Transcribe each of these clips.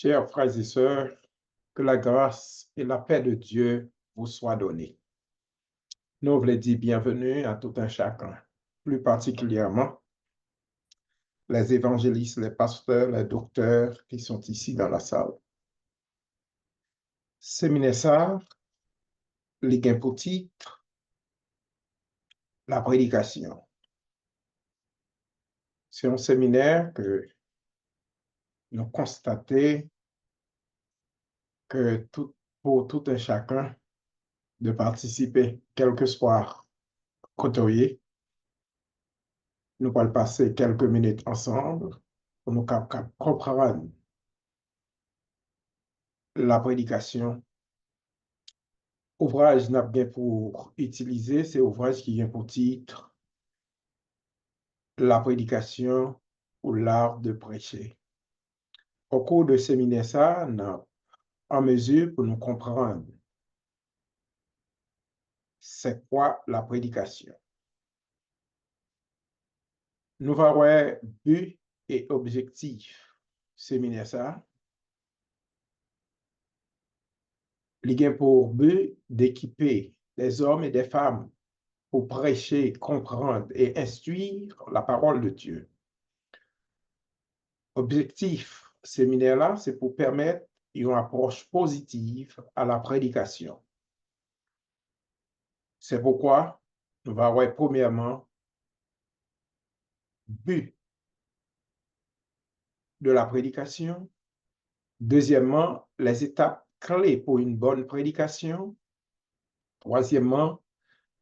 Chers frères et sœurs, que la grâce et la paix de Dieu vous soient données. Nous voulons dire bienvenue à tout un chacun, plus particulièrement les évangélistes, les pasteurs, les docteurs qui sont ici dans la salle. Séminaire ça, les gains pour titre, la prédication. C'est un séminaire que nous constatons que pour tout un chacun de participer, quel que soit côtoyer, nous allons passer quelques minutes ensemble pour nous comprendre la prédication. Ouvrage n'a bien pour utiliser, c'est ouvrage qui vient pour titre la prédication ou l'art de prêcher. Au cours de séminaire, ça, nous sommes en mesure pour nous comprendre c'est quoi la prédication. Nous allons voir but et objectif séminaire ça. Il a pour but d'équiper des hommes et des femmes pour prêcher, comprendre et instruire la parole de Dieu. Objectif séminaire-là, c'est pour permettre une approche positive à la prédication. C'est pourquoi nous allons voir premièrement but de la prédication. Deuxièmement, les étapes clés pour une bonne prédication. Troisièmement,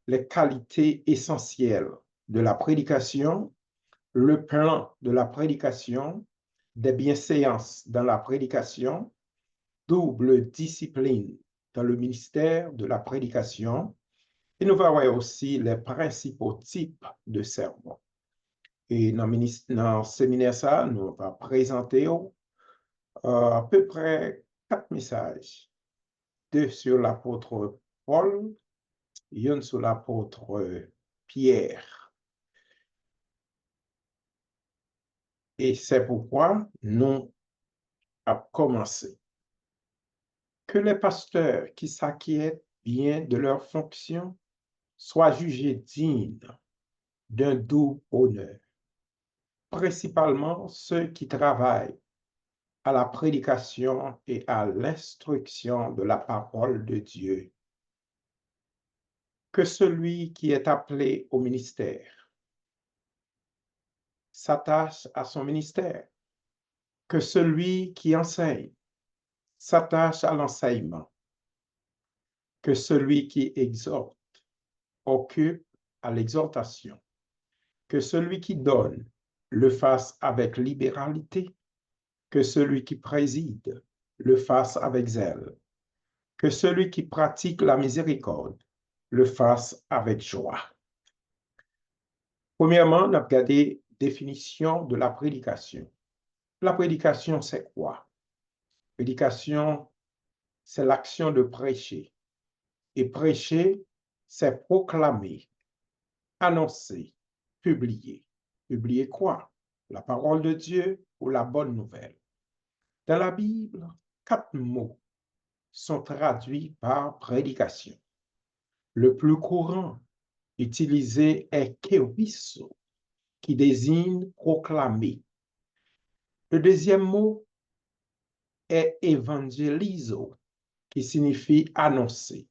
les qualités essentielles de la prédication, le plan de la prédication, des bienséances dans la prédication, double discipline dans le ministère de la prédication. Et nous allons voir aussi les principaux types de sermons. Et dans le séminaire, ça, nous allons présenter à peu près 4 messages. 2 sur l'apôtre Paul, et 1 sur l'apôtre Pierre. Et c'est pourquoi nous avons commencé. Que les pasteurs qui s'inquiètent bien de leur fonction soient jugés dignes d'un doux honneur, principalement ceux qui travaillent à la prédication et à l'instruction de la parole de Dieu. Que celui qui est appelé au ministère s'attache à son ministère. Que celui qui enseigne s'attache à l'enseignement. Que celui qui exhorte occupe à l'exhortation. Que celui qui donne le fasse avec libéralité. Que celui qui préside le fasse avec zèle. Que celui qui pratique la miséricorde le fasse avec joie. Premièrement, on a regardé définition de la prédication. La prédication, c'est quoi? Prédication, c'est l'action de prêcher. Et prêcher, c'est proclamer, annoncer, publier. Publier quoi? La parole de Dieu ou la bonne nouvelle. Dans la Bible, 4 mots sont traduits par prédication. Le plus courant utilisé est kerusso, qui désigne proclamer. Le deuxième mot est évangélizo, qui signifie annoncer.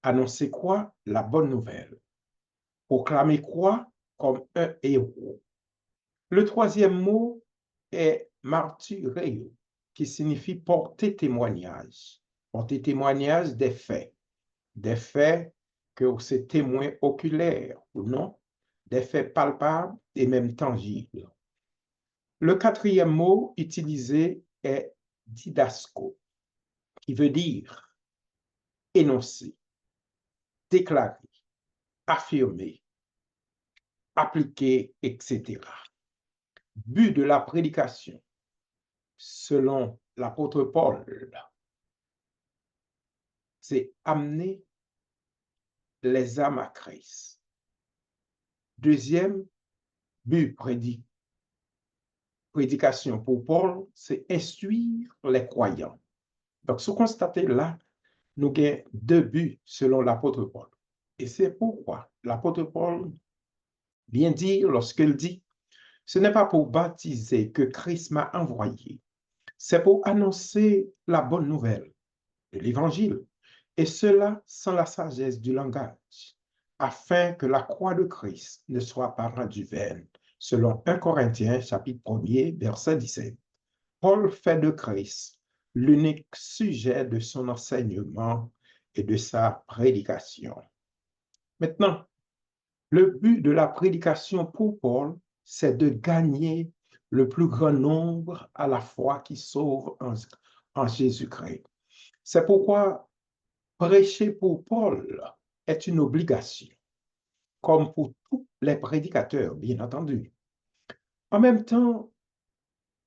Annoncer quoi? La bonne nouvelle. Proclamer quoi? Comme un héros. Le troisième mot est martyreo, qui signifie porter témoignage. Porter témoignage des faits que c'est témoin oculaire ou non, des faits palpables et même tangibles. Le quatrième mot utilisé est didasco, qui veut dire énoncer, déclarer, affirmer, appliquer, etc. But de la prédication, selon l'apôtre Paul, c'est amener les âmes à Christ. Deuxième but prédication pour Paul, c'est instruire les croyants. Donc, ce constaté là, nous avons deux buts selon l'apôtre Paul. Et c'est pourquoi l'apôtre Paul vient dire lorsqu'il dit, ce n'est pas pour baptiser que Christ m'a envoyé, c'est pour annoncer la bonne nouvelle de l'Évangile, et cela sans la sagesse du langage, afin que la croix de Christ ne soit pas rendue vaine, selon 1 Corinthiens chapitre 1er, verset 17. Paul fait de Christ l'unique sujet de son enseignement et de sa prédication. Maintenant, le but de la prédication pour Paul, c'est de gagner le plus grand nombre à la foi qui sauve en Jésus-Christ. C'est pourquoi prêcher pour Paul est une obligation, comme pour tous les prédicateurs, bien entendu. En même temps,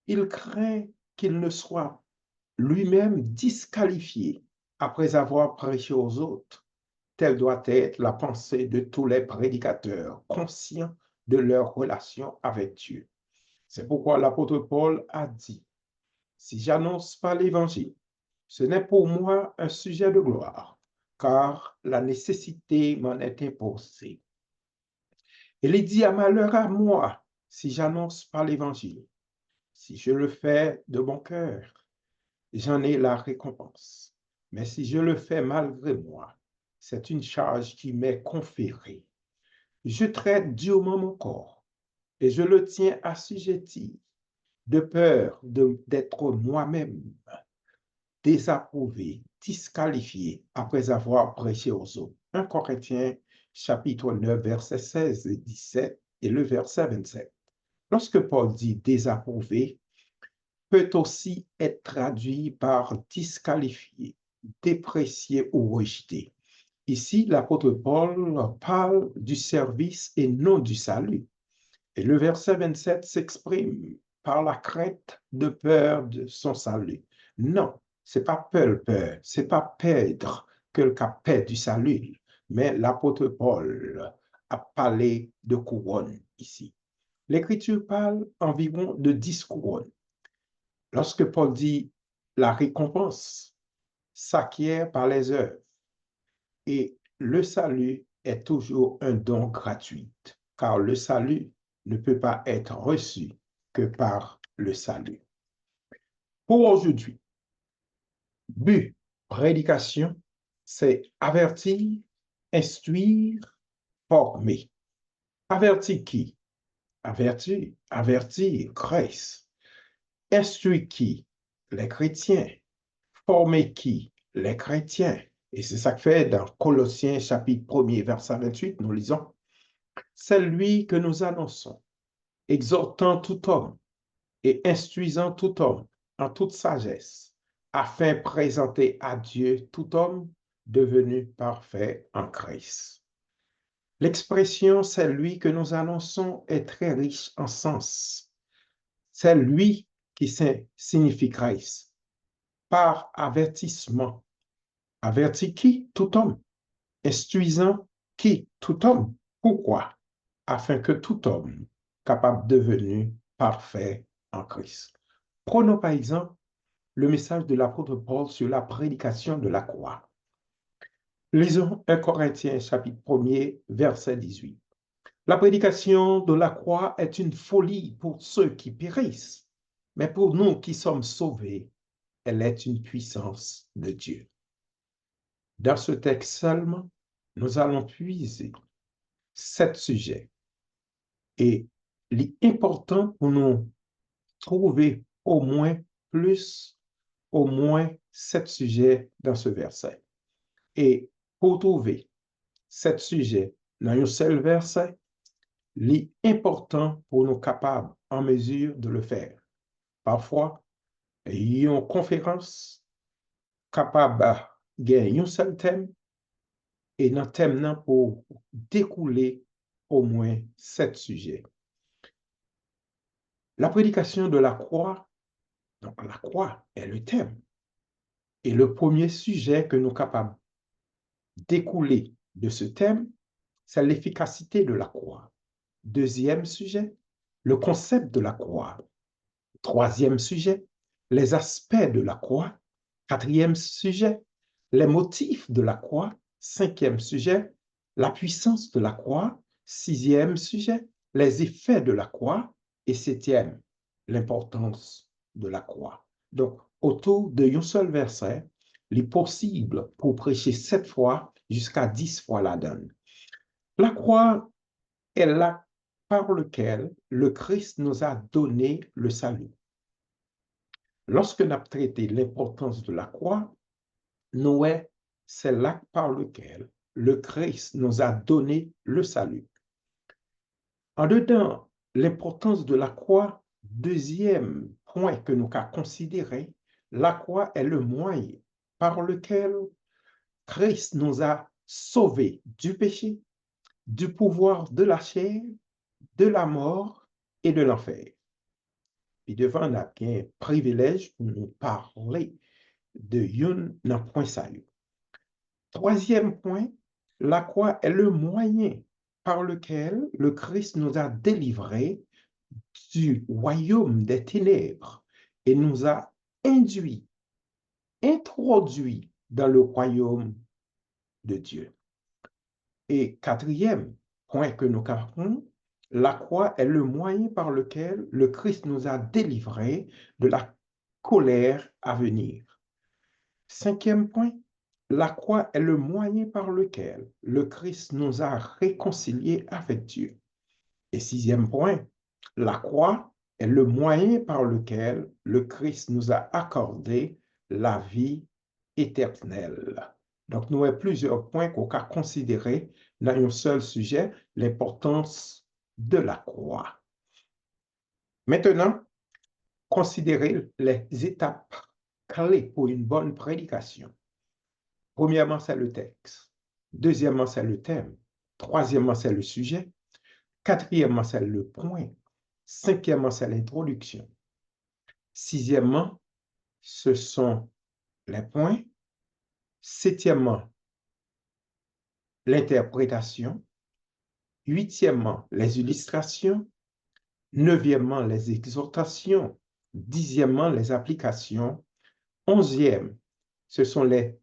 il craint qu'il ne soit lui-même disqualifié après avoir prêché aux autres. Telle doit être la pensée de tous les prédicateurs, conscients de leur relation avec Dieu. C'est pourquoi l'apôtre Paul a dit, si j'annonce pas l'évangile, ce n'est pour moi un sujet de gloire, car la nécessité m'en est imposée. Il dit à malheur à moi si j'annonce pas l'évangile. Si je le fais de bon cœur, j'en ai la récompense. Mais si je le fais malgré moi, c'est une charge qui m'est conférée. Je traite durement mon corps et je le tiens assujetti de peur d'être moi-même désapprouvé, disqualifié après avoir prêché aux autres. 1 Corinthiens chapitre 9, versets 16 et 17 et le verset 27. Lorsque Paul dit désapprouvé, peut aussi être traduit par disqualifié, déprécié ou rejeté. Ici, l'apôtre Paul parle du service et non du salut. Et le verset 27 s'exprime par la crainte de peur de son salut. Non, c'est pas peur, c'est pas perdre que le cas perd du salut, mais l'apôtre Paul a parlé de couronne ici. L'Écriture parle environ de 10 couronnes. Lorsque Paul dit la récompense s'acquiert par les œuvres et le salut est toujours un don gratuit, car le salut ne peut pas être reçu que par le salut. Pour aujourd'hui, but, prédication, c'est avertir, instruire, former. Avertir qui? Avertir Christ. Instruire qui? Les chrétiens. Former qui? Les chrétiens. Et c'est ça que fait dans Colossiens chapitre 1er, verset 28, nous lisons, c'est lui que nous annonçons, exhortant tout homme et instruisant tout homme en toute sagesse, afin de présenter à Dieu tout homme devenu parfait en Christ. L'expression c'est lui que nous annonçons est très riche en sens. C'est lui qui signifie Christ. Par avertissement. Avertit qui? Tout homme. Instruisant qui? Tout homme. Pourquoi? Afin que tout homme capable devenu parfait en Christ. Prenons par exemple le message de l'apôtre Paul sur la prédication de la croix. Lisons 1 Corinthiens chapitre 1er, verset 18. La prédication de la croix est une folie pour ceux qui périssent, mais pour nous qui sommes sauvés, elle est une puissance de Dieu. Dans ce texte seulement, nous allons puiser 7 sujets. Et l'important pour nous trouver au moins 7 sujets dans ce verset. Et pour trouver 7 sujets dans un seul verset, l'important pour nous capables, en mesure de le faire. Parfois, il y a une conférence capable de gagner un seul thème et dans le thème pour découler au moins 7 sujets. La prédication de la croix, donc la croix est le thème. Et le premier sujet que nous sommes capables d'écouler de ce thème, c'est l'efficacité de la croix. Deuxième sujet, le concept de la croix. Troisième sujet, les aspects de la croix. Quatrième sujet, les motifs de la croix. Cinquième sujet, la puissance de la croix. Sixième sujet, les effets de la croix. Et septième, l'importance de la croix. Donc, autour d'un seul verset, il est possible pour prêcher 7 fois jusqu'à 10 fois la donne. La croix est l'acte par lequel le Christ nous a donné le salut. Lorsque nous avons traité l'importance de la croix, c'est l'acte par lequel le Christ nous a donné le salut. En dedans, l'importance de la croix, deuxième point que nous avons considéré, la croix est le moyen par lequel Christ nous a sauvés du péché, du pouvoir de la chair, de la mort et de l'enfer. Et devant, on a bien privilège pour nous parler de yon nan point salut. Troisième point, la croix est le moyen par lequel le Christ nous a délivrés du royaume des ténèbres et nous a introduits dans le royaume de Dieu. Et quatrième point que nous avons, la croix est le moyen par lequel le Christ nous a délivrés de la colère à venir. Cinquième point, la croix est le moyen par lequel le Christ nous a réconciliés avec Dieu. Et sixième point, la croix est le moyen par lequel le Christ nous a accordé la vie éternelle. Donc, nous avons plusieurs points qu'on a considérés dans un seul sujet, l'importance de la croix. Maintenant, considérez les étapes clés pour une bonne prédication. Premièrement, c'est le texte. Deuxièmement, c'est le thème. Troisièmement, c'est le sujet. Quatrièmement, c'est le point. Cinquièmement, c'est l'introduction. Sixièmement, ce sont les points. Septièmement, l'interprétation. Huitièmement, les illustrations. Neuvièmement, les exhortations. Dixièmement, les applications. Onzième, ce sont les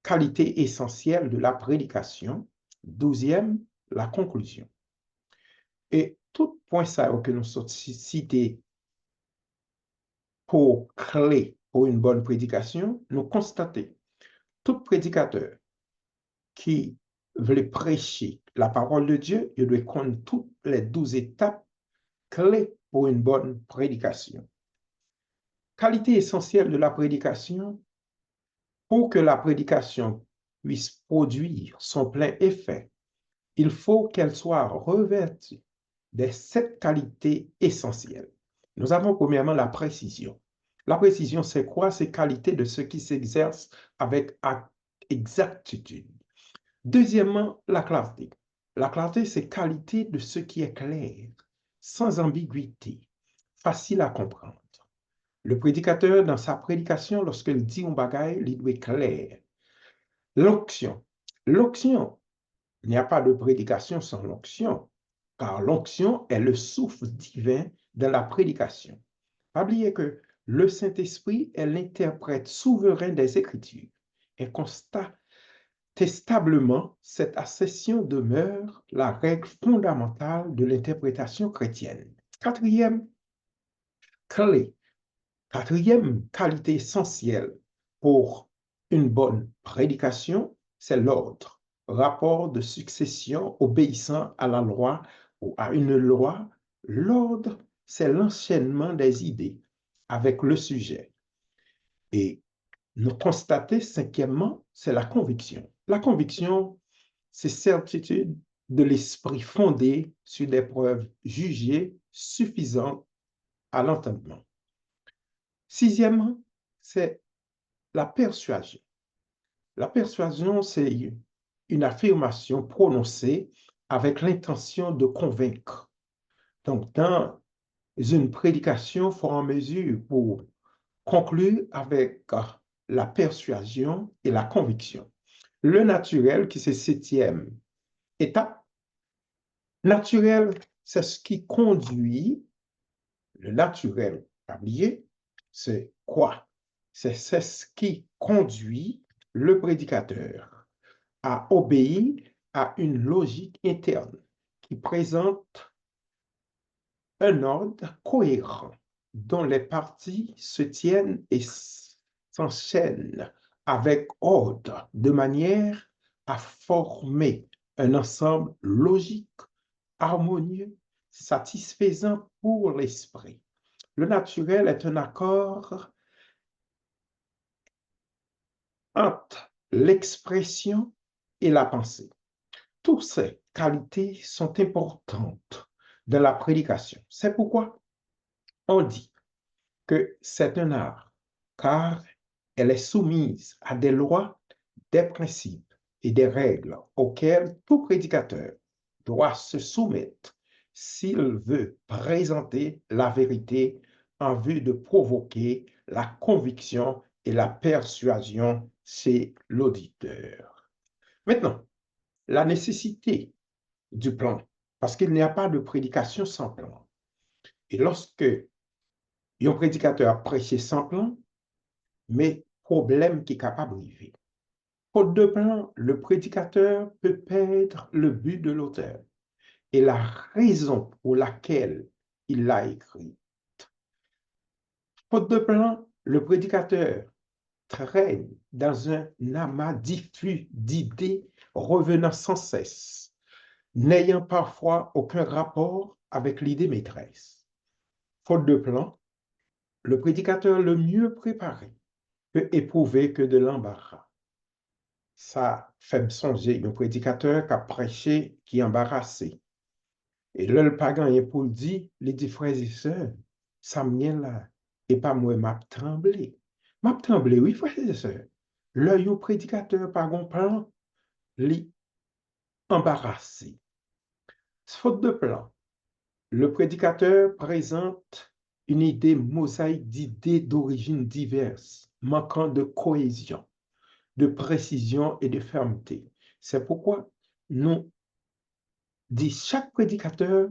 qualités essentielles de la prédication. Douzième, la conclusion. Et tout point ça que nous sommes cités pour clé pour une bonne prédication, nous constatons tout prédicateur qui veut prêcher la parole de Dieu, il doit connaître toutes les 12 étapes clés pour une bonne prédication. Qualité essentielle de la prédication, pour que la prédication puisse produire son plein effet, il faut qu'elle soit revêtue des 7 qualités essentielles. Nous avons premièrement la précision. La précision, c'est quoi? C'est qualité de ce qui s'exerce avec exactitude. Deuxièmement, la clarté. La clarté, c'est qualité de ce qui est clair, sans ambiguïté, facile à comprendre. Le prédicateur, dans sa prédication, lorsqu'il dit un bagaille, il doit être clair. L'onction. L'onction, il n'y a pas de prédication sans l'onction, car l'onction est le souffle divin dans la prédication. Pas oublier que le Saint-Esprit est l'interprète souverain des Écritures et constate testablement, cette accession demeure la règle fondamentale de l'interprétation chrétienne. Quatrième clé, quatrième qualité essentielle pour une bonne prédication, c'est l'ordre, rapport de succession obéissant à la loi ou à une loi. L'ordre, c'est l'enchaînement des idées avec le sujet. Et nous constatons, cinquièmement, c'est la conviction. La conviction, c'est certitude de l'esprit fondée sur des preuves jugées suffisantes à l'entendement. Sixièmement, c'est la persuasion. La persuasion, c'est une affirmation prononcée avec l'intention de convaincre. Donc, dans une prédication, il faut en mesure pour conclure avec la persuasion et la conviction. Le naturel, qui c'est septième étape. Naturel, c'est ce qui conduit, le naturel, Pas oublier, c'est quoi? C'est ce qui conduit le prédicateur à obéir à une logique interne qui présente un ordre cohérent dont les parties se tiennent et s'enchaînent avec ordre de manière à former un ensemble logique, harmonieux, satisfaisant pour l'esprit. Le naturel est un accord entre l'expression et la pensée. Toutes ces qualités sont importantes dans la prédication. C'est pourquoi on dit que c'est un art, car elle est soumise à des lois, des principes et des règles auxquelles tout prédicateur doit se soumettre s'il veut présenter la vérité en vue de provoquer la conviction et la persuasion chez l'auditeur. Maintenant, la nécessité du plan, parce qu'il n'y a pas de prédication sans plan. Et lorsque un prédicateur a prêché sans plan, mais problème qui est capable d'arriver. Faute de plan, le prédicateur peut perdre le but de l'auteur et la raison pour laquelle il l'a écrit. Faute de plan, le prédicateur traîne dans un amas diffus d'idées revenant sans cesse, n'ayant parfois aucun rapport avec l'idée maîtresse. Faute de plan, le prédicateur le mieux préparé peut éprouver que de l'embarras. Ça fait me songer un prédicateur qui a prêché, qui est embarrassé. Et là, le pagan est pour le dire, les dit frères et sœurs, ça m'y là, et pas moi, m'a tremblé. M'a tremblé, oui, frères et sœurs. L'œil au prédicateur, par un plan, l'est embarrassé. Faute de plan, le prédicateur présente une idée mosaïque d'idées d'origine diverses, manquant de cohésion, de précision et de fermeté. C'est pourquoi nous dit chaque prédicateur,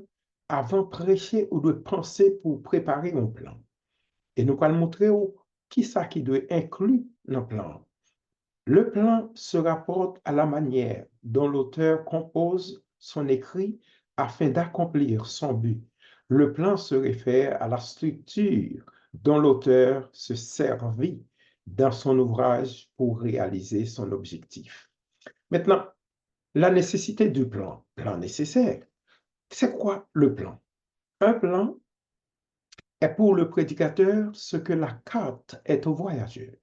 avant de prêcher ou de penser pour préparer un plan. Et nous allons montrer qui ça qui doit inclure dans le plan. Le plan se rapporte à la manière dont l'auteur compose son écrit afin d'accomplir son but. Le plan se réfère à la structure dont l'auteur se servit dans son ouvrage pour réaliser son objectif. Maintenant, la nécessité du plan, plan nécessaire. C'est quoi le plan? Un plan est pour le prédicateur ce que la carte est au voyageur.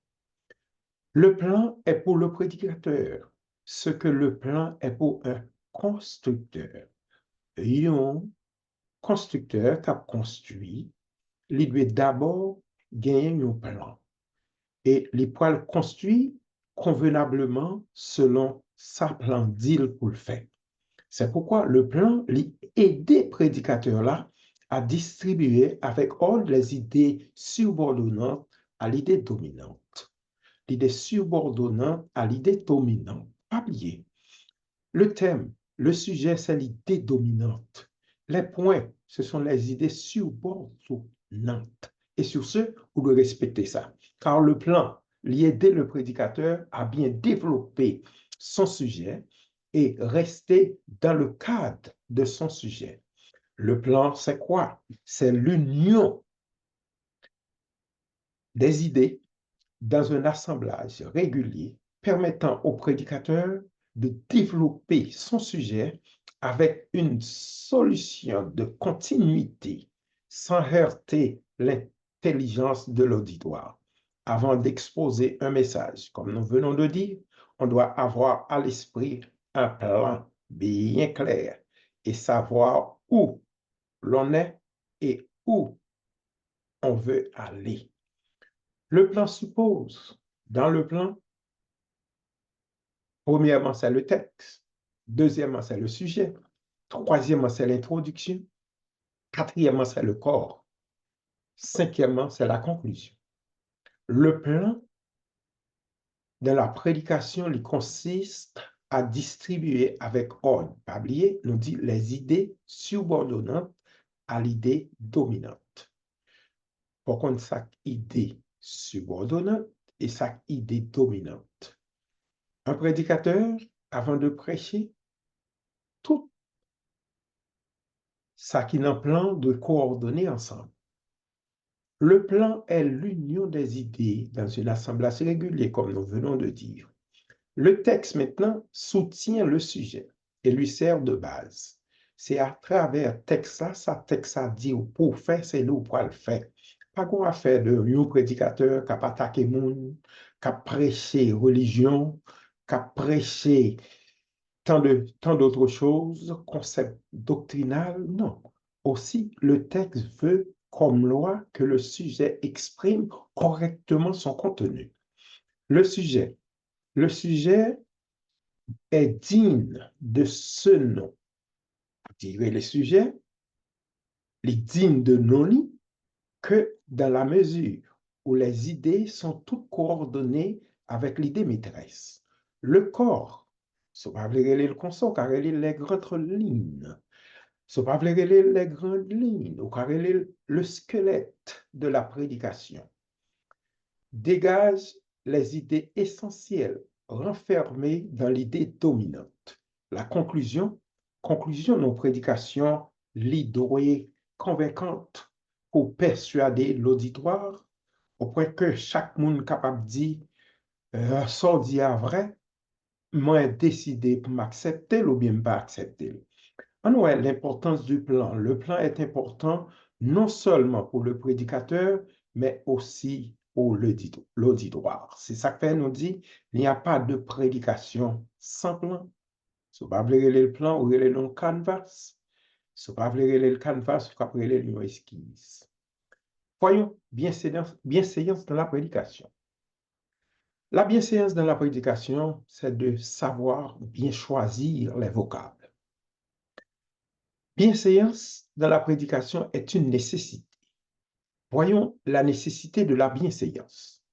Le plan est pour le prédicateur ce que le plan est pour un constructeur. Un constructeur qui a construit, il doit d'abord gagner un plan. Et les poils construits convenablement selon sa plan deal pour le faire. C'est pourquoi le plan aide les prédicateurs-là à distribuer avec ordre les idées subordonnantes à l'idée dominante. L'idée subordonnante à l'idée dominante. Pas oublier. Le thème, le sujet, c'est l'idée dominante. Les points, ce sont les idées subordonnantes. Et sur ce, vous devez respecter ça. Car le plan, aider le prédicateur à bien développer son sujet et rester dans le cadre de son sujet. Le plan, c'est quoi? C'est l'union des idées dans un assemblage régulier permettant au prédicateur de développer son sujet avec une solution de continuité sans heurter l'intelligence de l'auditoire. Avant d'exposer un message, comme nous venons de dire, on doit avoir à l'esprit un plan bien clair et savoir où l'on est et où on veut aller. Le plan suppose, dans le plan, premièrement, c'est le texte. Deuxièmement, c'est le sujet. Troisièmement, c'est l'introduction. Quatrièmement, c'est le corps. Cinquièmement, c'est la conclusion. Le plan de la prédication, il consiste à distribuer avec ordre. Pas oublier, nous dit les idées subordonnantes à l'idée dominante. pour qu'on sa idée subordonnante et sa idée dominante. Un prédicateur, avant de prêcher, tout ça qui n'a plan de coordonner ensemble. Le plan est l'union des idées dans une assemblage régulier, comme nous venons de dire. Le texte maintenant soutient le sujet et lui sert de base. C'est à travers texte ça texte a dit pour faire, c'est nous pour le faire. Pas qu'on a fait de un prédicateur qui a attaqué moun, qui a prêché religion, qui a prêché tant d'autres choses, concepts doctrinal, non. Aussi, le texte veut comme loi que le sujet exprime correctement son contenu. Le sujet est digne de ce nom. Je dirais le sujet est digne de non que dans la mesure où les idées sont toutes coordonnées avec l'idée maîtresse. Le corps, ce n'est pas le consort, car il est les grandes lignes. Ce n'est pas les grandes lignes, car il est le squelette de la prédication. Dégage les idées essentielles renfermées dans l'idée dominante. La conclusion non prédication, l'idée convaincante pour persuader l'auditoire, au point que chaque monde capable de dire ça dit à vrai, moi décidé pour m'accepter ou bien pas accepter. Ouais, l'importance du plan. Le plan est important non seulement pour le prédicateur, mais aussi pour l'auditoire. C'est ça que fait nous dit, il n'y a pas de prédication sans plan. Si vous ne voulez pas le plan, vous voulez le canvas. Si vous ne voulez pas le canvas, vous voulez une esquisse. Voyons, bienséance dans la prédication. La bienséance dans la prédication, c'est de savoir bien choisir les vocables. Bienséance dans la prédication est une nécessité. Voyons la nécessité de la bienséance.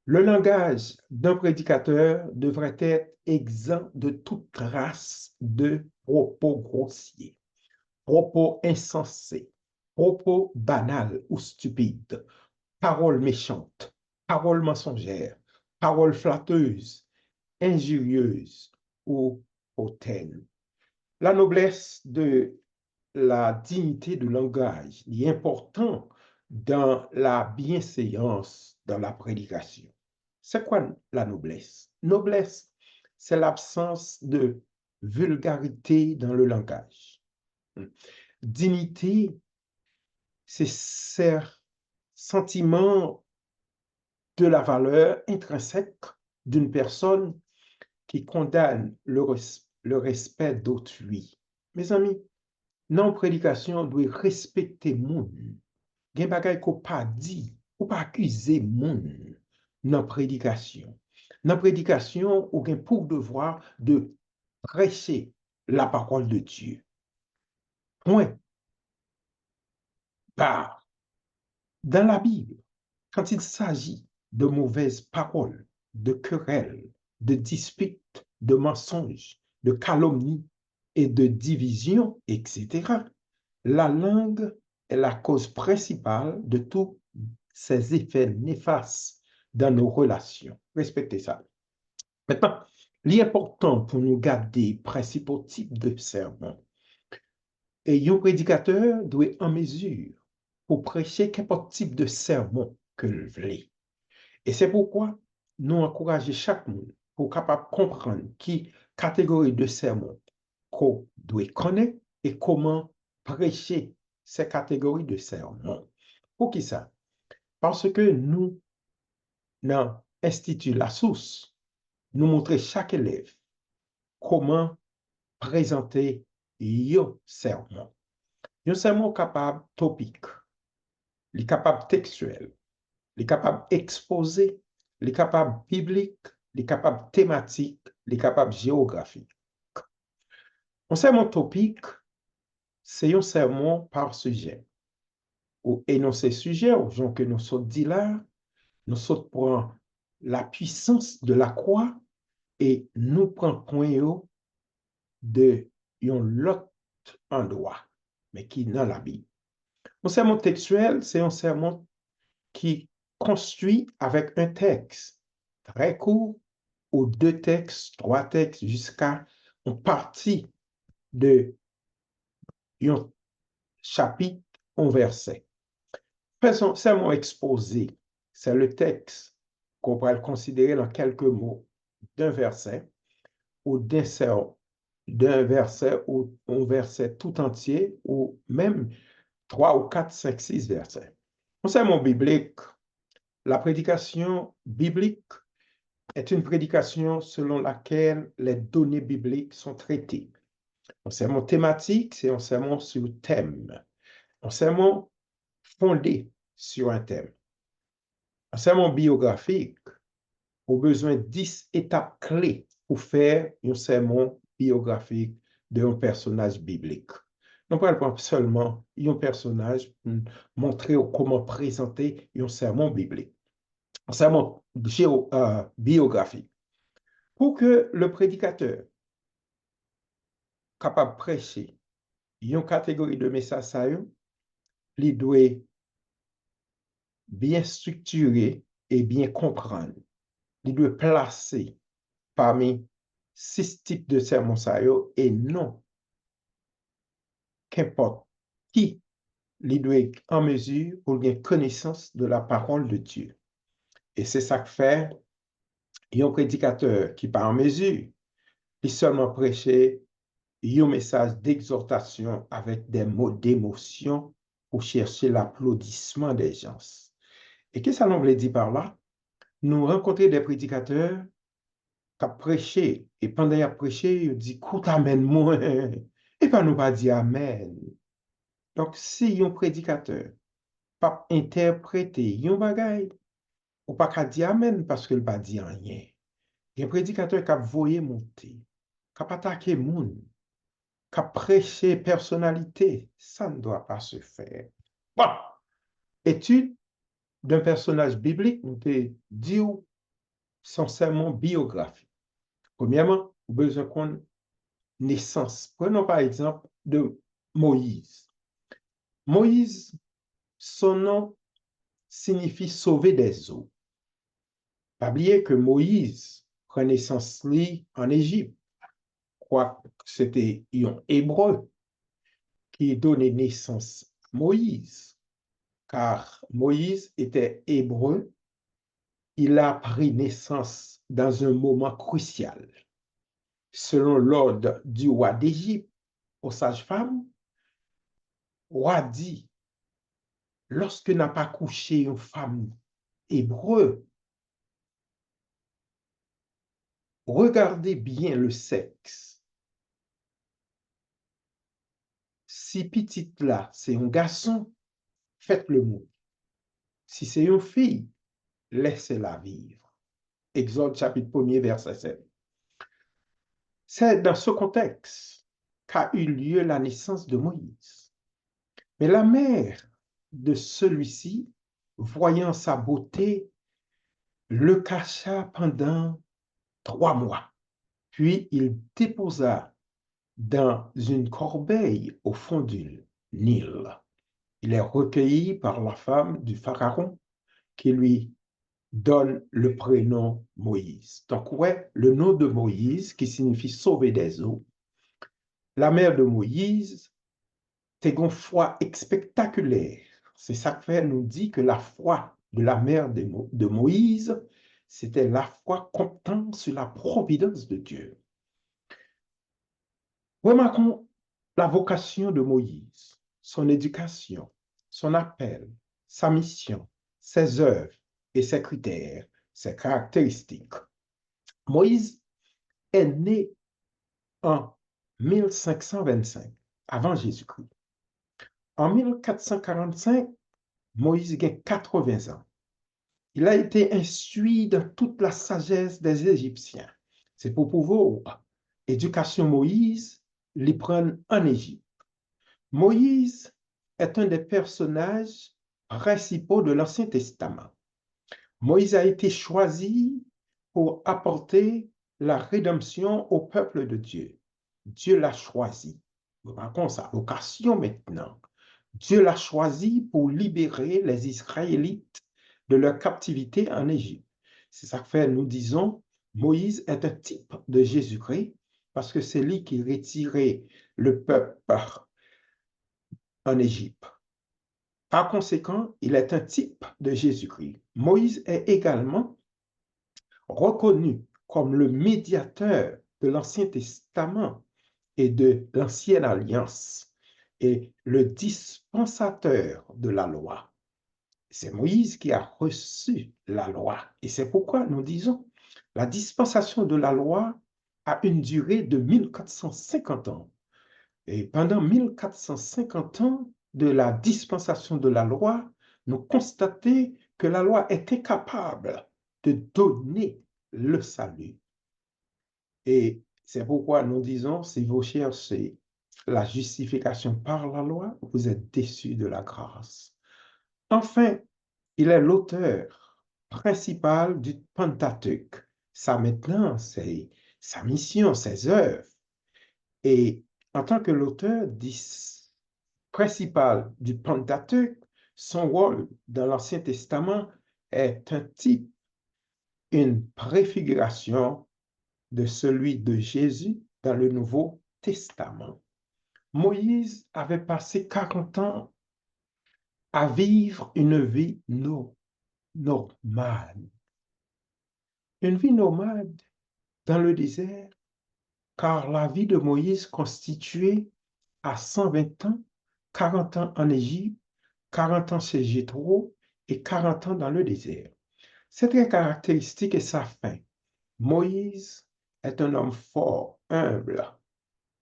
Le langage d'un prédicateur devrait être exempt de toute trace de propos grossiers, propos insensés, propos banals ou stupides, paroles méchantes, paroles mensongères, paroles flatteuses, injurieuses ou hautaines. La noblesse de la dignité du langage est important dans la bienséance, dans la prédication. C'est quoi la noblesse? Noblesse, c'est l'absence de vulgarité dans le langage. Dignité, c'est ce sentiment de la valeur intrinsèque d'une personne qui condamne le respect d'autrui. Mes amis, non prédication doit respecter moun. Gen bagay ko pa di, ou pas accuser moun non prédication. Dans prédication, ou gen pour devoir de prêcher la parole de Dieu. Point. Bah, dans la Bible, quand il s'agit de mauvaises paroles, de querelles, de disputes, de mensonges, de calomnies et de divisions, etc., la langue est la cause principale de tous ces effets néfastes dans nos relations. Respectez ça. Maintenant, l'important pour nous garder principaux types de sermons. Et un prédicateur doit être en mesure pour prêcher qu'importe type de sermon que le voulez. Et c'est pourquoi nous encourageons chaque monde pour capable comprendre qui catégorie de sermon qu'on doit connaître et comment prêcher ces catégories de sermons. Pour qui ça? Parce que nous, dans l'Institut La Source, nous montrons chaque élève comment présenter un sermon. Un sermon capable topique, il est capable textuel, il est capable exposé, il est capable biblique, il est capable thématique, il est capable géographique. Un sermon topique, c'est un sermon par sujet. Ou énoncer sujet, aux gens que nous sommes dit là, nous sommes pour la puissance de la croix et nous prenons point de l'autre endroit, mais qui est dans la Bible. Un sermon textuel, c'est un sermon qui construit avec un texte très court ou deux textes, trois textes, jusqu'à une partie de un chapitre, un verset. C'est mon exposé, c'est le texte qu'on pourrait le considérer dans quelques mots d'un verset ou d'un verset ou un verset tout entier ou même 3 ou 4, 5, 6 versets. Concernant biblique, la prédication biblique est une prédication selon laquelle les données bibliques sont traitées. Un sermon thématique, c'est un sermon sur thème. Un sermon fondé sur un thème. Un sermon biographique, au besoin de 10 étapes clés pour faire un sermon biographique d'un personnage biblique. Non pas seulement un personnage, montrer comment présenter un sermon biblique, un sermon biographique. Pour que le prédicateur capable de prêcher une catégorie de messages, il doit bien structurer et bien comprendre. Il doit placer parmi 6 types de sermons et non qu'importe qui il doit être en mesure pour bien connaissance de la parole de Dieu. Et c'est ça que fait un prédicateur qui pas en mesure, il seulement prêcher un message d'exhortation avec des mots d'émotion pour chercher l'applaudissement des gens. Et qu'est-ce que ça nous veut dire par là? Nous rencontrons des prédicateurs qui prêché et pendant qu'ils prêché, ils disent « Amen moi » et pas nous pas dire Amen. Donc, si un prédicateur pas interpréter un bagay, ou pas qu'à dire Amen parce qu'il pas dit rien. Un prédicateur qui a voyé monter, qui a attaqué moun, qui a prêché personnalité, ça ne doit pas se faire. Bon, étude d'un personnage biblique, on peut dire son sermon biographique. Premièrement, besoin qu'on naissance. Prenons par exemple de Moïse. Moïse, son nom signifie sauver des eaux. Pas oublier que Moïse prend naissance en Égypte. Je crois que c'était un hébreu qui donnait naissance à Moïse, car Moïse était hébreu. Il a pris naissance dans un moment crucial. Selon l'ordre du roi d'Égypte aux sages-femmes, roi dit, lorsque n'a pas couché une femme hébreu, regardez bien le sexe. Si petite là, c'est un garçon, faites-le mot. Si c'est une fille, laissez-la vivre. Exode chapitre 1er, verset 7. C'est dans ce contexte qu'a eu lieu la naissance de Moïse. Mais la mère de celui-ci, voyant sa beauté, le cacha pendant 3 mois. Puis il déposa dans une corbeille au fond du Nil. Il est recueilli par la femme du pharaon qui lui donne le prénom Moïse. Donc, ouais, le nom de Moïse qui signifie sauver des eaux. La mère de Moïse, c'est une foi spectaculaire. C'est ça que fait nous dit que la foi de la mère de Moïse, c'était la foi comptant sur la providence de Dieu. Remarquons la vocation de Moïse, son éducation, son appel, sa mission, ses œuvres et ses critères, ses caractéristiques. Moïse est né en 1525, avant Jésus-Christ. En 1445, Moïse a 80 ans. Il a été instruit dans toute la sagesse des Égyptiens. C'est pour pouvoir éducation Moïse, l'y prendre en Égypte. Moïse est un des personnages principaux de l'Ancien Testament. Moïse a été choisi pour apporter la rédemption au peuple de Dieu. Dieu l'a choisi. Nous racontons sa vocation maintenant. Dieu l'a choisi pour libérer les Israélites de leur captivité en Égypte. C'est ça que fait, nous disons, Moïse est un type de Jésus-Christ parce que c'est lui qui retirait le peuple en Égypte. Par conséquent, il est un type de Jésus-Christ. Moïse est également reconnu comme le médiateur de l'Ancien Testament et de l'Ancienne Alliance et le dispensateur de la loi. C'est Moïse qui a reçu la loi. Et c'est pourquoi nous disons, la dispensation de la loi a une durée de 1450 ans. Et pendant 1450 ans de la dispensation de la loi, nous constatons que la loi est incapable de donner le salut. Et c'est pourquoi nous disons, si vous cherchez la justification par la loi, vous êtes déçus de la grâce. Enfin, il est l'auteur principal du Pentateuque. Ça maintenant, c'est sa mission, ses œuvres. Et en tant que l'auteur principal du Pentateuque, son rôle dans l'Ancien Testament est un type, une préfiguration de celui de Jésus dans le Nouveau Testament. Moïse avait passé 40 ans à vivre une vie nomade. Une vie nomade dans le désert, car la vie de Moïse constituait à 120 ans, 40 ans en Égypte, 40 ans chez Jéthro et 40 ans dans le désert. C'est très caractéristique et sa fin. Moïse est un homme fort, humble,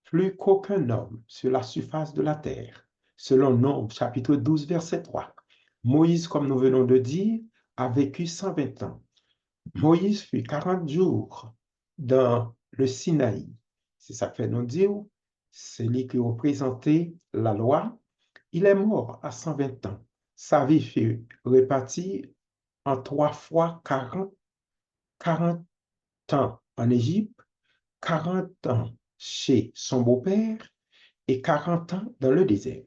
plus qu'aucun homme sur la surface de la terre. Selon Nombre, chapitre 12, verset 3. Moïse, comme nous venons de dire, a vécu 120 ans. Moïse fut 40 jours dans le Sinaï. C'est ça que fait nous dire, c'est lui qui représentait la loi. Il est mort à 120 ans. Sa vie fut répartie en 3 fois 40 ans en Égypte, 40 ans chez son beau-père et 40 ans dans le désert.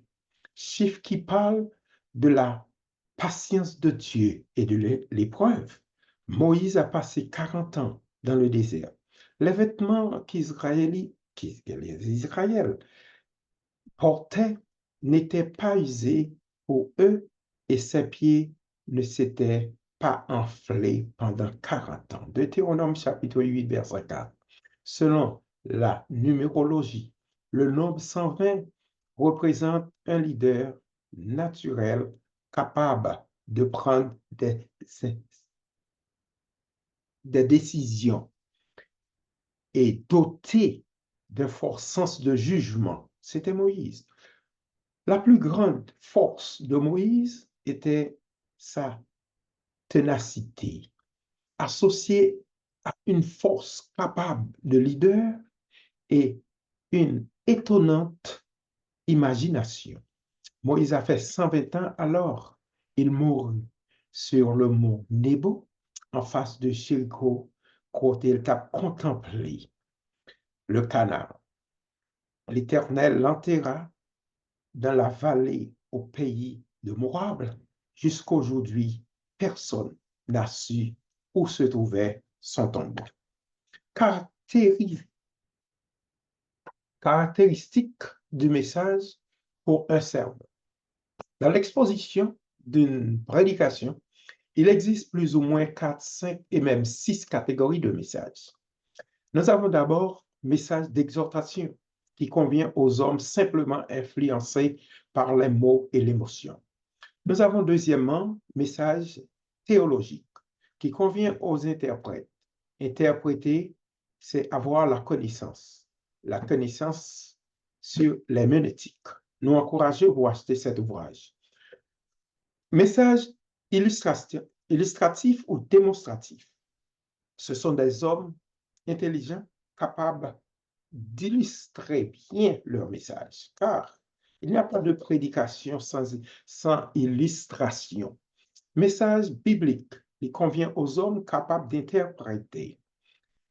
Chiffre qui parle de la patience de Dieu et de l'épreuve. Moïse a passé 40 ans dans le désert. Les vêtements qu'Israël portaient n'étaient pas usés pour eux et ses pieds ne s'étaient pas enflés pendant 40 ans. Deutéronome chapitre 8, verset 4. Selon la numérologie, le nombre 120 représente un leader naturel capable de prendre des décisions et doté d'un fort sens de jugement. C'était Moïse. La plus grande force de Moïse était sa ténacité, associée à une force capable de leader et une étonnante imagination. Moïse a fait 120 ans alors. Il mourut sur le mont Nebo, en face de Jéricho, quand il a contemplé le Canaan. L'Éternel l'enterra dans la vallée au pays de Moab. Jusqu'aujourd'hui, personne n'a su où se trouvait son tombeau. Caractéristique du message pour un servant. Dans l'exposition d'une prédication, il existe plus ou moins 4, 5 et même 6 catégories de messages. Nous avons d'abord message d'exhortation qui convient aux hommes simplement influencés par les mots et l'émotion. Nous avons deuxièmement message théologique qui convient aux interprètes. Interpréter, c'est avoir la connaissance sur l'herméneutique. Nous encourageons pour acheter cet ouvrage. Message illustratif ou démonstratif. Ce sont des hommes intelligents, capables d'illustrer bien leur message, car il n'y a pas de prédication sans illustration. Message biblique, il convient aux hommes capables d'interpréter.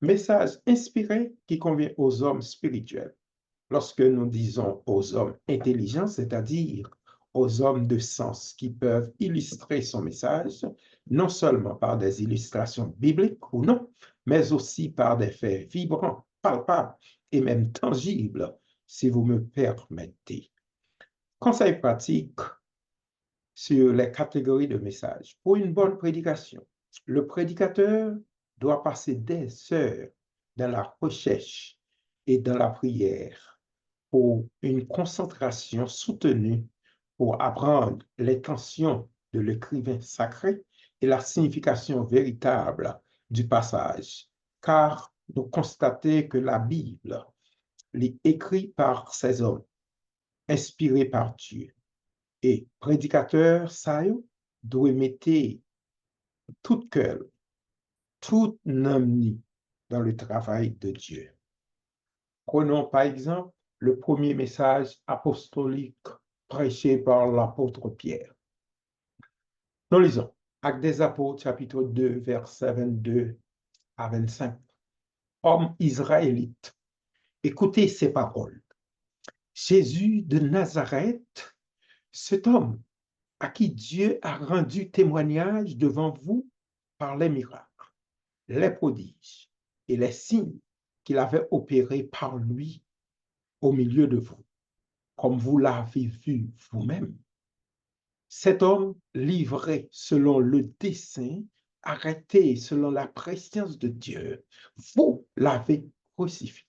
Message inspiré qui convient aux hommes spirituels. Lorsque nous disons aux hommes intelligents, c'est-à-dire aux hommes de sens qui peuvent illustrer son message, non seulement par des illustrations bibliques ou non, mais aussi par des faits vibrants, palpables et même tangibles, si vous me permettez. Conseil pratique sur les catégories de messages. Pour une bonne prédication, le prédicateur doit passer des heures dans la recherche et dans la prière pour une concentration soutenue pour apprendre l'intention de l'écrivain sacré et la signification véritable du passage, car nous constatons que la Bible est écrite par ces hommes, inspirés par Dieu. Et prédicateur, ça doit mettre tout cœur, tout âme dans le travail de Dieu. Prenons par exemple le premier message apostolique prêché par l'apôtre Pierre. Nous lisons Actes des Apôtres, chapitre 2, versets 22 à 25. Hommes israélites, écoutez ces paroles. Jésus de Nazareth, cet homme à qui Dieu a rendu témoignage devant vous par les miracles, les prodiges et les signes qu'il avait opérés par lui au milieu de vous, comme vous l'avez vu vous-même. Cet homme livré selon le dessein, arrêté selon la préscience de Dieu, vous l'avez crucifié.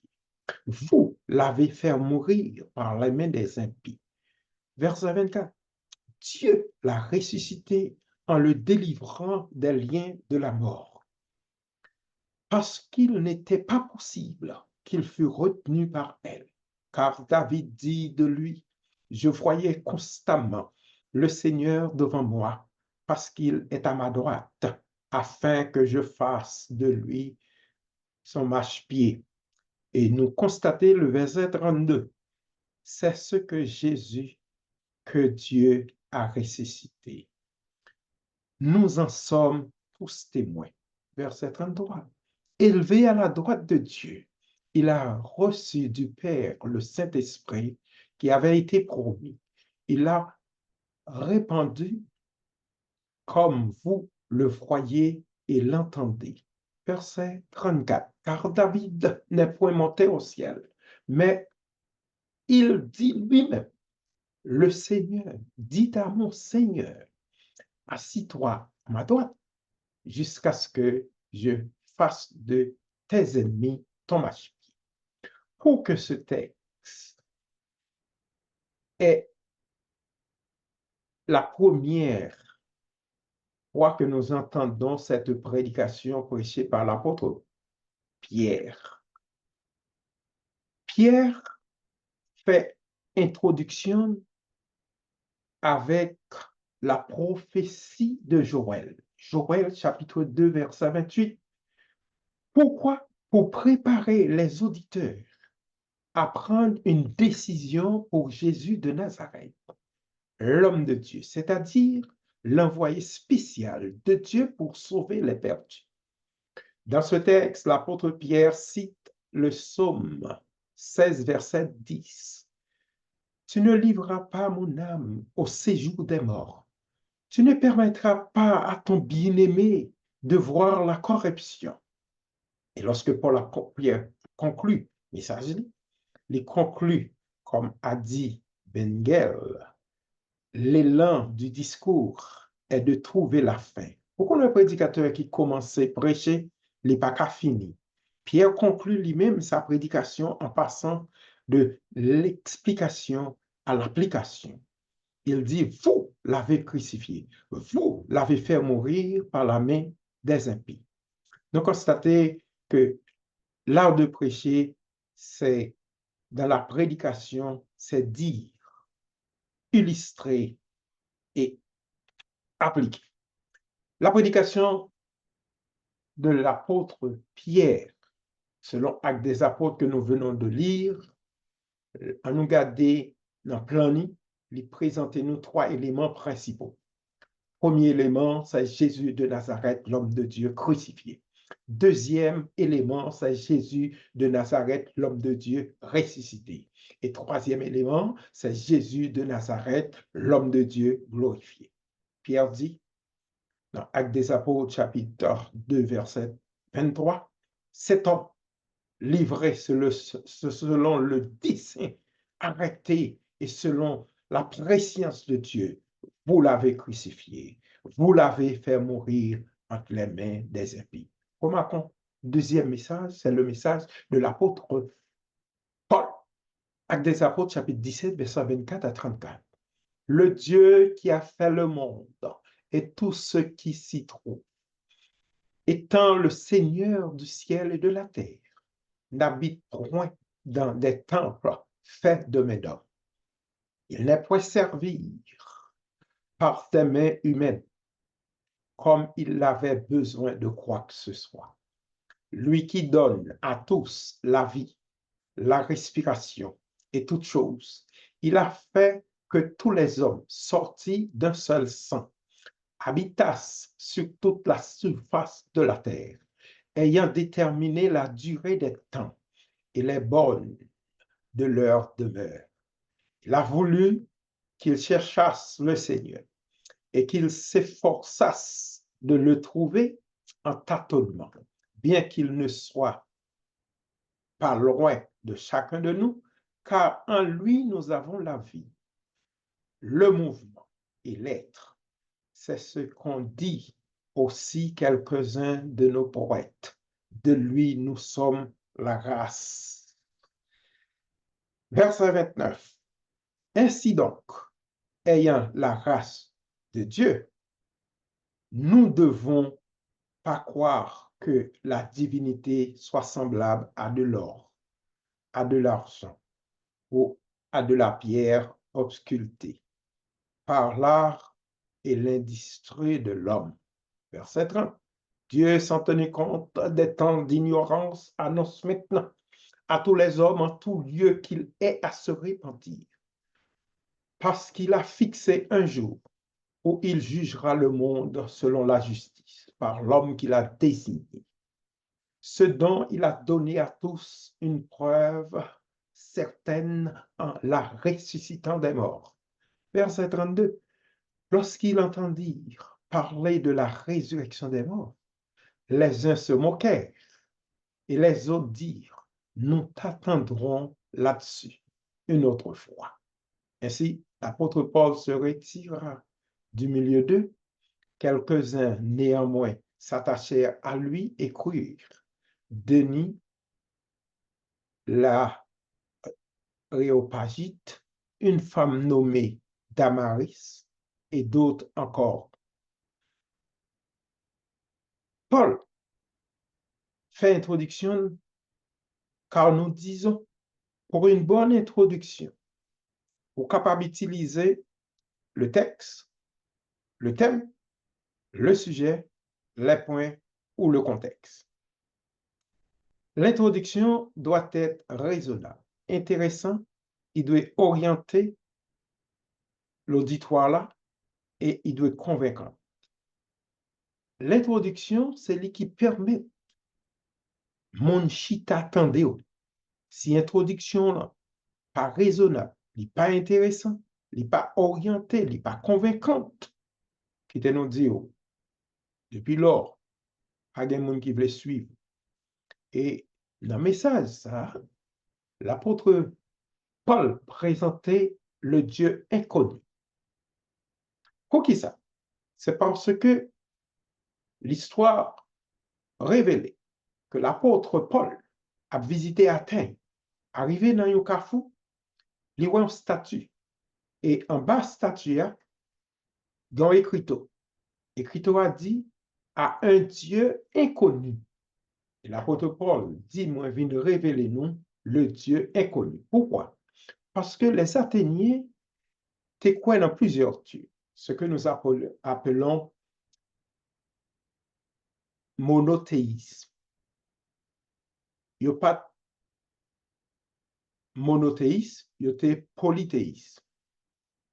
Vous l'avez fait mourir par les mains des impies. Verset 24. Dieu l'a ressuscité en le délivrant des liens de la mort, parce qu'il n'était pas possible qu'il fût retenu par elle. Car David dit de lui, je voyais constamment le Seigneur devant moi, parce qu'il est à ma droite, afin que je fasse de lui son marchepied. Et nous constatons le verset 32. C'est ce que Jésus, que Dieu a ressuscité. Nous en sommes tous témoins. Verset 33. Élevé à la droite de Dieu, il a reçu du Père le Saint-Esprit qui avait été promis. Il l'a répandu comme vous le voyez et l'entendez. Verset 34. Car David n'est point monté au ciel, mais il dit lui-même, le Seigneur dit à mon Seigneur, assis-toi à ma droite, jusqu'à ce que je fasse de tes ennemis ton marchepied. Pour que ce texte est la première fois que nous entendons cette prédication prêchée par l'apôtre Pierre. Pierre fait introduction avec la prophétie de Joël. Joël chapitre 2, verset 28. Pourquoi? Pour préparer les auditeurs à prendre une décision pour Jésus de Nazareth, l'homme de Dieu, c'est-à-dire l'envoyé spécial de Dieu pour sauver les perdus. Dans ce texte, l'apôtre Pierre cite le psaume 16, verset 10. Tu ne livreras pas mon âme au séjour des morts. Tu ne permettras pas à ton bien-aimé de voir la corruption. Et lorsque Paul Pierre conclut le message, il conclut, comme a dit Bengel, l'élan du discours est de trouver la fin. Pourquoi le prédicateur qui commençait à prêcher n'est pas qu'à fini? Pierre conclut lui-même sa prédication en passant de l'explication à l'application. Il dit, vous l'avez crucifié, vous l'avez fait mourir par la main des impies. Nous constatons que l'art de prêcher, c'est dans la prédication, c'est dire, illustrer et appliquer. La prédication de l'apôtre Pierre, selon Actes des Apôtres que nous venons de lire, à nous garder dans le plan, il présente nous trois éléments principaux. Premier élément, c'est Jésus de Nazareth, l'homme de Dieu crucifié. Deuxième élément, c'est Jésus de Nazareth, l'homme de Dieu ressuscité. Et troisième élément, c'est Jésus de Nazareth, l'homme de Dieu glorifié. Pierre dit, dans Actes des Apôtres, chapitre 2, verset 23, cet homme livré selon le dessein arrêté et selon la préscience de Dieu, vous l'avez crucifié, vous l'avez fait mourir entre les mains des impies. Remarquons, deuxième message, c'est le message de l'apôtre Paul. Actes des Apôtres, chapitre 17, verset 24 à 34. Le Dieu qui a fait le monde et tout ce qui s'y trouve, étant le Seigneur du ciel et de la terre, n'habite point dans des temples faits de mains d'hommes. Il n'est point servi par des mains humaines, comme il n'avait besoin de quoi que ce soit. Lui qui donne à tous la vie, la respiration et toutes choses, il a fait que tous les hommes sortis d'un seul sang habitassent sur toute la surface de la terre, ayant déterminé la durée des temps et les bornes de leur demeure. Il a voulu qu'ils cherchassent le Seigneur et qu'ils s'efforçassent de le trouver en tâtonnement, bien qu'il ne soit pas loin de chacun de nous, car en lui nous avons la vie, le mouvement et l'être. C'est ce qu'ont dit aussi quelques-uns de nos poètes. De lui nous sommes la race. Verset 29. Ainsi donc, ayant la race de Dieu, nous ne devons pas croire que la divinité soit semblable à de l'or, à de l'argent ou à de la pierre auscultée par l'art et l'industrie de l'homme. Verset 30. Dieu, sans tenir compte des temps d'ignorance, annonce maintenant à tous les hommes en tout lieu qu'il est à se repentir, parce qu'il a fixé un jour où il jugera le monde selon la justice, par l'homme qu'il a désigné, ce dont il a donné à tous une preuve certaine en la ressuscitant des morts. Verset 32. Lorsqu'ils entendirent parler de la résurrection des morts, les uns se moquèrent et les autres dirent, nous t'attendrons là-dessus une autre fois. Ainsi, l'apôtre Paul se retira du milieu d'eux. Quelques-uns, néanmoins, s'attachèrent à lui et crurent. Denis, la Réopagite, une femme nommée Damaris et d'autres encore. Paul fait introduction car nous disons, pour une bonne introduction, pour capable d'utiliser le texte, le thème, le sujet, les points ou le contexte. L'introduction doit être raisonnable, intéressant, il doit orienter l'auditoire là et il doit être convaincant. L'introduction, c'est ce qui permet mon chita tande. Si introduction là pas raisonnable, n'est pas intéressant, n'est pas orienté, n'est pas convaincante, qui te nous dit depuis lors, pas de monde qui veut suivre. Et dans le message, ça, l'apôtre Paul présentait le Dieu inconnu. Pour qui ça? C'est parce que l'histoire révélait que l'apôtre Paul a visité Athènes, arrivé dans un carrefour, il voit une statue. Et en bas statue, il y a un écriteau. L'écriteau a dit à un Dieu inconnu. Et l'apôtre Paul dit, moi, je viens de révéler nous le Dieu inconnu. Pourquoi? Parce que les Athéniens étaient quoi dans plusieurs dieux, ce que nous appelons monothéisme. Il n'y a pas monothéisme, il y a polythéisme.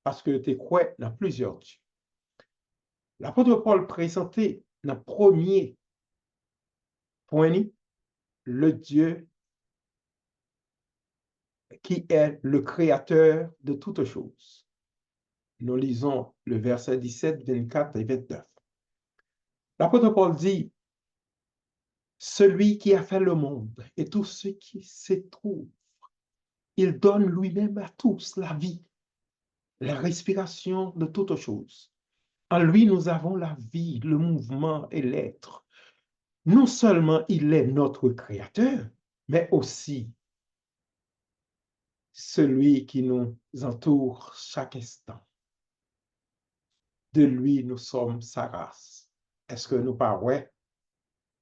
Parce que tu quoi dans plusieurs dieux. L'apôtre Paul présentait dans le premier Point le Dieu qui est le créateur de toutes choses. Nous lisons le verset 17, 24 et 29. L'apôtre Paul dit, celui qui a fait le monde et tout ce qui s'y trouve, il donne lui-même à tous la vie, la respiration de toutes choses. En lui, nous avons la vie, le mouvement et l'être. Non seulement il est notre créateur, mais aussi celui qui nous entoure chaque instant. De lui, nous sommes sa race. Est-ce que nous parlons?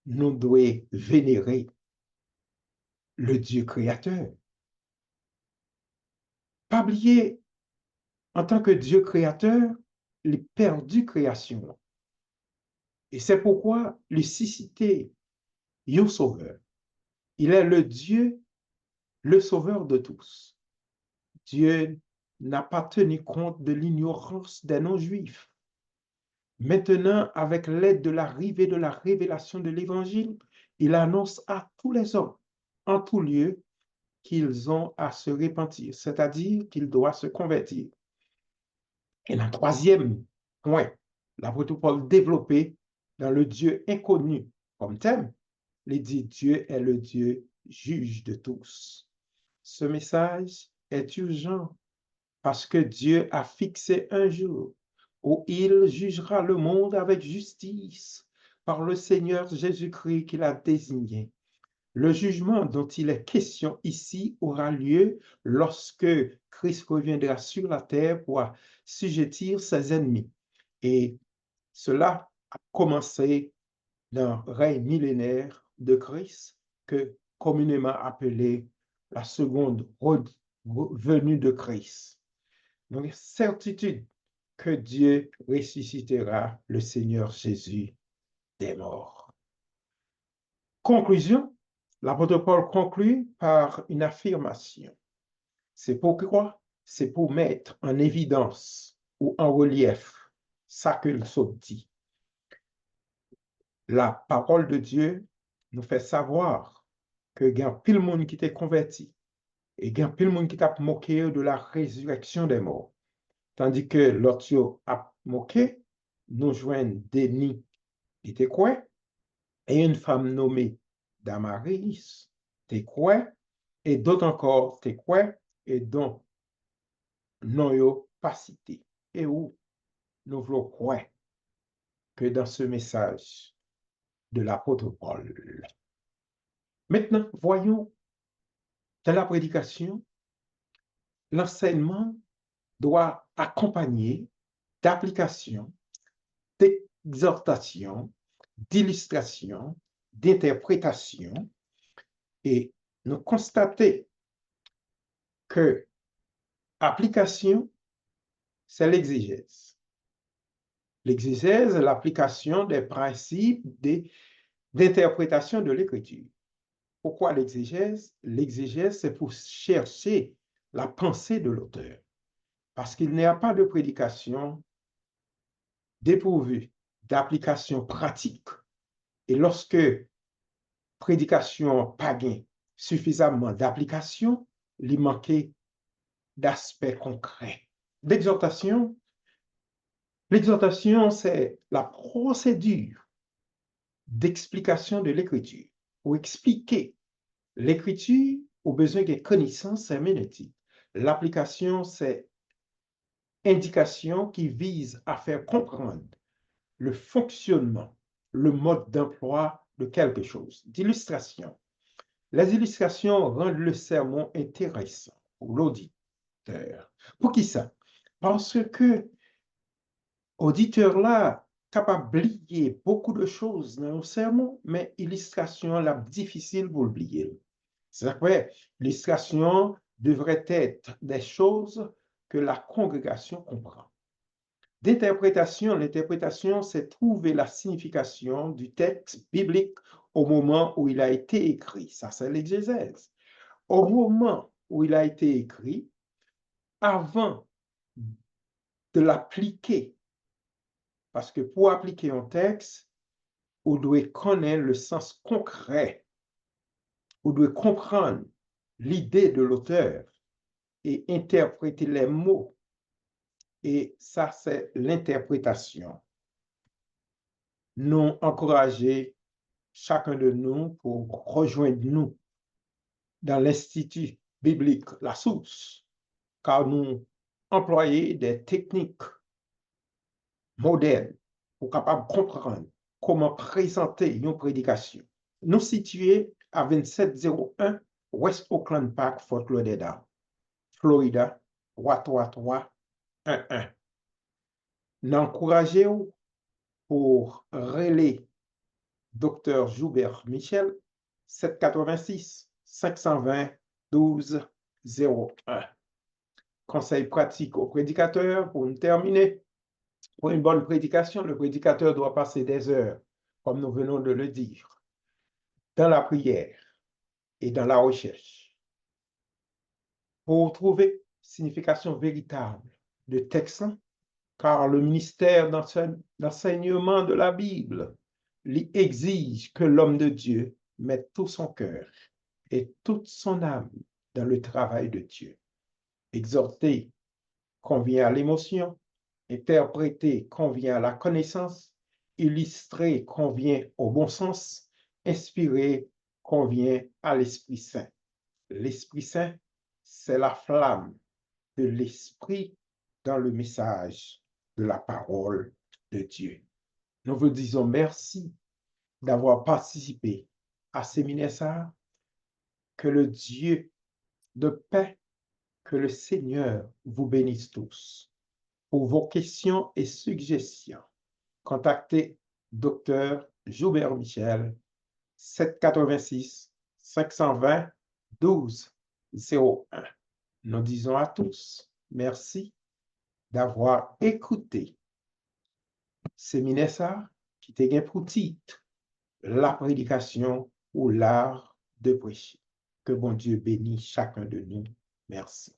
Nous devons vénérer le Dieu créateur. Pas oublier, en tant que Dieu créateur, le Père du création. Et c'est pourquoi il suscité un sauveur. Il est le Dieu, le sauveur de tous. Dieu n'a pas tenu compte de l'ignorance des non-juifs. Maintenant, avec l'aide de l'arrivée de la révélation de l'Évangile, il annonce à tous les hommes, en tout lieu, qu'ils ont à se repentir, c'est-à-dire qu'ils doivent se convertir. Et le troisième point, l'apôtre Paul développé dans le Dieu inconnu comme thème, il dit Dieu est le Dieu juge de tous. Ce message est urgent parce que Dieu a fixé un jour où il jugera le monde avec justice par le Seigneur Jésus-Christ qu'il a désigné. Le jugement dont il est question ici aura lieu lorsque Christ reviendra sur la terre pour assujettir ses ennemis. Et cela a commencé dans le règne millénaire de Christ, que communément appelé la seconde venue de Christ. Donc, certitude que Dieu ressuscitera le Seigneur Jésus des morts. Conclusion, l'apôtre Paul conclut par une affirmation. C'est pourquoi? C'est pour mettre en évidence ou en relief ça que le psaume dit. La parole de Dieu nous fait savoir que il y a pile monde qui t'est converti et il y a pile monde qui t'a moqué de la résurrection des morts. Tandis que l'autre a moqué, nous joignent Denis, qui était quoi? Et une femme nommée Damaris, t'es quoi? Et d'autres encore, t'es quoi? Et dont non yo pas cité. Et où nous voulons croire que dans ce message de l'apôtre Paul. Maintenant, voyons dans la prédication, l'enseignement doit accompagner d'application, d'exhortation, d'illustration, d'interprétation, et nous constatons que application, c'est l'exégèse. L'exégèse est l'application des principes d'interprétation de l'écriture. Pourquoi l'exégèse? L'exégèse, c'est pour chercher la pensée de l'auteur. Parce qu'il n'y a pas de prédication dépourvue d'application pratique. Et lorsque prédication pas gain suffisamment d'application, il manquait d'aspect concret. L'exhortation, c'est la procédure d'explication de l'écriture. Pour expliquer l'écriture, au besoin de connaissances herméneutiques. L'application, c'est indication qui vise à faire comprendre le fonctionnement, le mode d'emploi de quelque chose. D'illustration. Les illustrations rendent le sermon intéressant pour l'auditeur. Pour qui ça? Parce que auditeur-là, capable d'oublier beaucoup de choses dans le sermon, mais illustration, là, difficile pour l'oublier. C'est vrai, l'illustration devrait être des choses que la congrégation comprend. L'interprétation, c'est trouver la signification du texte biblique au moment où il a été écrit. Ça, c'est l'exégèse. Au moment où il a été écrit, avant de l'appliquer, parce que pour appliquer un texte, ou doit connaître le sens concret, ou doit comprendre l'idée de l'auteur et interpréter les mots. Et ça, c'est l'interprétation. Nous encourager chacun de nous pour rejoindre nous dans l'Institut biblique La Source, car nous employons des techniques modernes pour capable comprendre comment présenter une prédication. Nous situés à 2701 West Oakland Park, Fort Lauderdale, Florida, 33311. N'encouragez-vous pour relayer Dr. Joubert Michel, 786 520 12 01. Conseil pratique au prédicateur pour nous terminer. Pour une bonne prédication, le prédicateur doit passer des heures, comme nous venons de le dire, dans la prière et dans la recherche. Pour trouver signification véritable de texte, car le ministère d'enseignement de la Bible lui exige que l'homme de Dieu mette tout son cœur et toute son âme dans le travail de Dieu. Exhorter convient à l'émotion, interpréter convient à la connaissance, illustrer convient au bon sens, inspirer convient à l'Esprit Saint. L'Esprit Saint, c'est la flamme de l'Esprit dans le message de la parole de Dieu. Nous vous disons merci d'avoir participé à ce séminaire. Que le Dieu de paix, que le Seigneur vous bénisse tous. Pour vos questions et suggestions, contactez Dr. Joubert Michel, 786 520 12 01. Nous disons à tous merci d'avoir écouté ce séminaire qui te pour titre la prédication ou l'art de prêcher. Que bon Dieu bénisse chacun de nous. Merci.